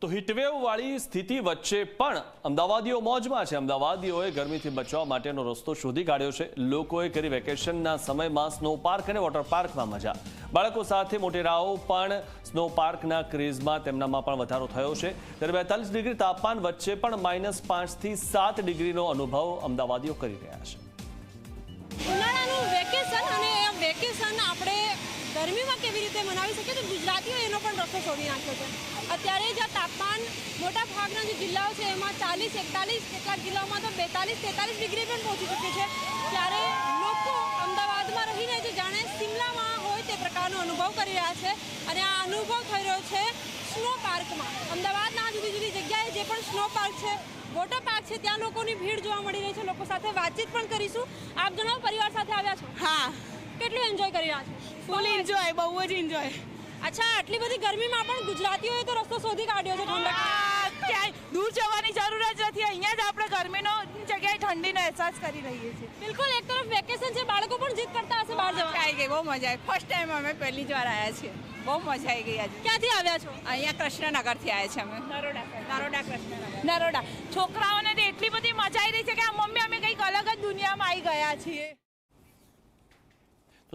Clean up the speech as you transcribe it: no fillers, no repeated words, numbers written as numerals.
તો હીટવેવ વાળી સ્થિતિ વચ્ચે પણ અમદાવાદીઓ મોજમાં છે। અમદાવાદીઓએ ગરમીથી બચવા માટેનો રસ્તો શોધી કાઢ્યો છે। લોકોએ કરી વેકેશનના સમયમાં સ્નો પાર્ક અને વોટર પાર્કમાં મજા। બાળકો સાથે મોટેરાઓ પણ સ્નો પાર્કના ક્રેઝમાં તેમનામાં પણ વધારો થયો છે। ત્યારે 42 ડિગ્રી તાપમાન વચ્ચે પણ -5 થી 7 ડિગ્રીનો અનુભવ અમદાવાદીઓ કરી રહ્યા છે। ઉનાળાનું વેકેશન અને વેકેશન આપણે ગરમીમાં કેવી રીતે મનાવી શકીએ તો ગુજરાતીઓ એનો પણ રસ્તો શોધી નાખ્યો છે। અત્યારે જે તાપમાન મોટા ભાગના જે જિલ્લાઓ છે એમાં 40, 41, કેટલાક જિલ્લાઓમાં તો 42, 43 ડિગ્રી પણ પહોંચી શકે છે। ત્યારે લોકો અમદાવાદમાં રહીને જે જાણે શિમલામાં હોય તે પ્રકારનો અનુભવ કરી રહ્યા છે અને આ અનુભવ થઈ રહ્યો છે સ્નો પાર્કમાં। અમદાવાદના જુદી જુદી જગ્યાએ જે પણ સ્નો પાર્ક છે, વોટર પાર્ક છે, ત્યાં લોકોની ભીડ જોવા મળી રહી છે। લોકો સાથે વાતચીત પણ કરીશું। આપ જણાવો, પરિવાર સાથે આવ્યા છો? હા, કેટલું એન્જોય કરી રહ્યા છો? ફૂલ એન્જોય, બહુ જ એન્જોય। અચ્છા, આટલી બધી ગરમીમાં પણ ગુજરાતીઓએ તો રસ્તો શોધી કાઢ્યો છે ઠંડક। ક્યાંય દૂર જવાની જરૂર જ નથી, અહીંયા જ આપણે ગરમીનો જગ્યાએ ઠંડીનો અહેસાસ કરી રહીએ છીએ। બિલકુલ, એક તરફ વેકેશન છે, બાળકો પણ જીદ કરતા હશે બહાર જવા। આવી ગઈ, બહુ મજા આવી। ફર્સ્ટ ટાઈમ અમે પહેલી જ વાર આવ્યા છીએ, બહુ મજા આવી ગઈ આજે। ક્યાંથી આવ્યા છો? અહીંયા કૃષ્ણનગરથી આવ્યા છીએ અમે। નરોડા કૃષ્ણનગર, નરોડા। છોકરાઓને તો એટલી બધી મજા આવી રહી છે કે આ મમ્મી અમે કંઈક અલગ જ દુનિયામાં આવી ગયા છીએ।